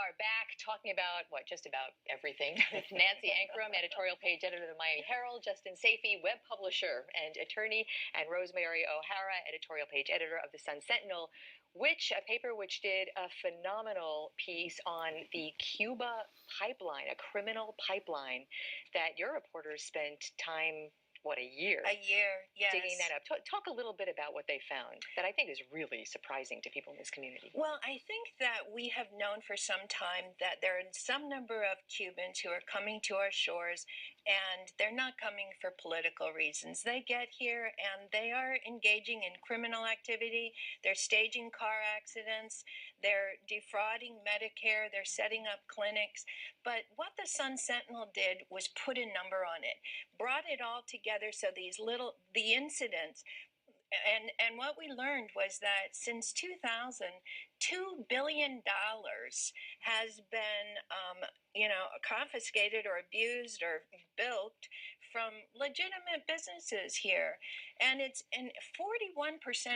are back talking about, just about everything. Nancy Ankrum, editorial page editor of the Miami Herald, Justin Safey, web publisher and attorney, and Rosemary O'Hara, editorial page editor of the Sun Sentinel, a paper which did a phenomenal piece on the Cuba pipeline, a criminal pipeline that your reporters spent time, a year? A year, yes. Digging that up. Talk a little bit about what they found that I think is really surprising to people in this community. Well, I think that we have known for some time that there are some number of Cubans who are coming to our shores, and they're not coming for political reasons. They get here and they are engaging in criminal activity. They're staging car accidents. They're defrauding Medicare. They're setting up clinics. But what the Sun Sentinel did was put a number on it, brought it all together so the incidents. And what we learned was that since 2000, $2 billion has been, confiscated or abused or bilked from legitimate businesses here. And 41%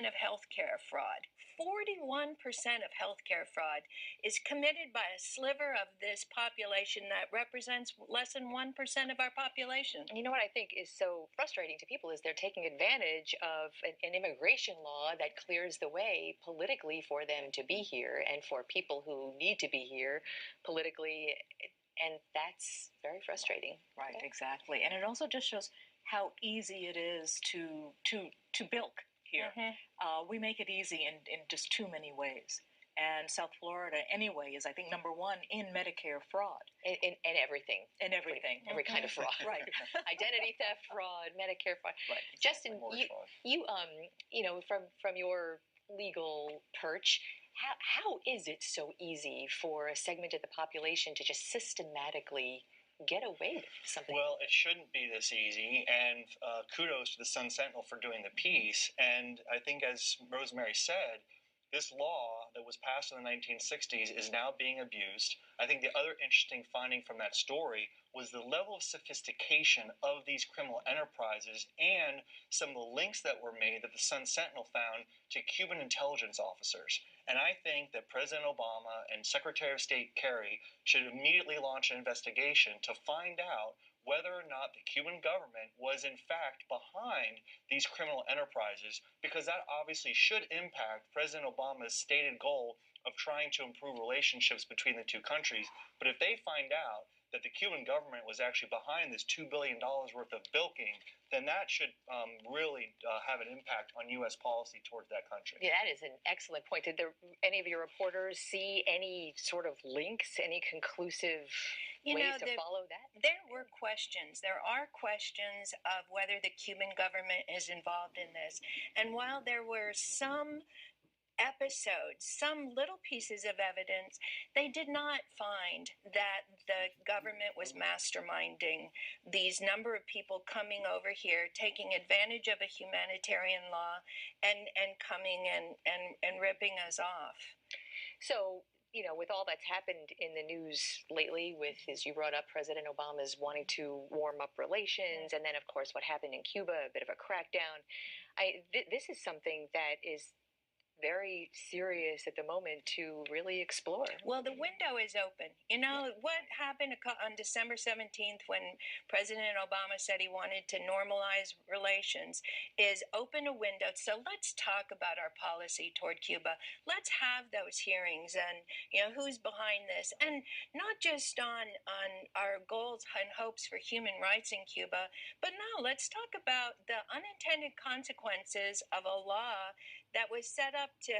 of healthcare fraud. 41% of healthcare fraud is committed by a sliver of this population that represents less than 1% of our population. You know what I think is so frustrating to people is they're taking advantage of an immigration law that clears the way politically for them to be here and for people who need to be here politically, and that's very frustrating. Right, exactly. And it also just shows how easy it is to bilk here. Mm-hmm. We make it easy in just too many ways. And South Florida, anyway, is, I think, number one in Medicare fraud. In everything. In everything. Every kind of fraud. Right. Identity theft fraud, Medicare fraud. Right. Justin, you from your legal perch, how is it so easy for a segment of the population to just systematically get away with something? Well, it shouldn't be this easy, and kudos to the Sun Sentinel for doing the piece. And I think, as Rosemary said, this law that was passed in the 1960s is now being abused. I think the other interesting finding from that story was the level of sophistication of these criminal enterprises and some of the links that were made that the Sun Sentinel found to Cuban intelligence officers. And I think that President Obama and Secretary of State Kerry should immediately launch an investigation to find out whether or not the Cuban government was in fact behind these criminal enterprises, because that obviously should impact President Obama's stated goal of trying to improve relationships between the two countries. But if they find out that the Cuban government was actually behind this $2 billion worth of bilking, then that should really have an impact on U.S. policy towards that country. Yeah, that is an excellent point. Did any of your reporters see any sort of links, any conclusive ways to follow that? There were questions. There are questions of whether the Cuban government is involved in this. And while there were some episodes, some little pieces of evidence, they did not find that the government was masterminding these number of people coming over here, taking advantage of a humanitarian law and coming and ripping us off. So, with all that's happened in the news lately, with, as you brought up, President Obama's wanting to warm up relations, and then, of course, what happened in Cuba, a bit of a crackdown, this is something that is very serious at the moment to really explore. Well, the window is open. What happened on December 17th when President Obama said he wanted to normalize relations is open a window. So let's talk about our policy toward Cuba. Let's have those hearings and, who's behind this. And not just on our goals and hopes for human rights in Cuba, but no, let's talk about the unintended consequences of a law that was set up to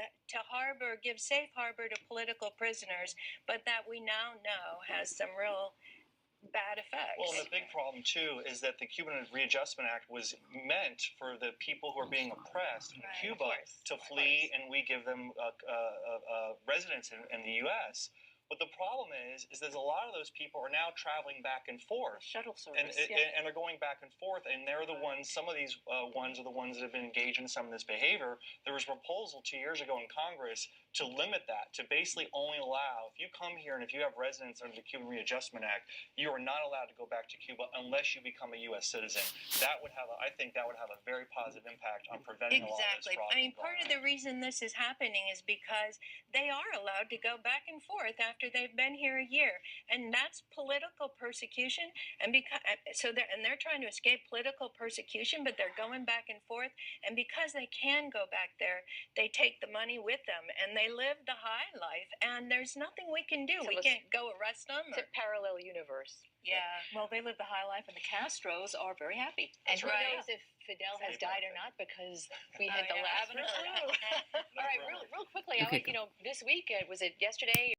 give safe harbor to political prisoners, but that we now know has some real bad effects. Well, and the big problem, too, is that the Cuban Readjustment Act was meant for the people who are being oppressed in Cuba to flee, and we give them residence in the U.S. But the problem is there's a lot of those people are now traveling back and forth. Shuttle service. And they're going back and forth, and they're the ones, some of these ones are the ones that have been engaged in some of this behavior. There was a proposal 2 years ago in Congress to limit that, to basically only allow, if you come here and if you have residence under the Cuban Readjustment Act, you are not allowed to go back to Cuba unless you become a U.S. citizen. That would have, I think that would have a very positive impact on preventing a lot of this Exactly. fraud. I mean, part of the reason this is happening is because they are allowed to go back and forth after they've been here a year, and that's political persecution. And because they're trying to escape political persecution, but they're going back and forth. And because they can go back there, they take the money with them, and they live the high life. And there's nothing we can do. So We can't go arrest them. It's a parallel universe. Yeah. Well, they live the high life, and the Castros are very happy. And who right. knows if Fidel has died or not, because we hit the yeah, I last haven't clue. heard. All right, real quickly, Okay, this week, was it yesterday?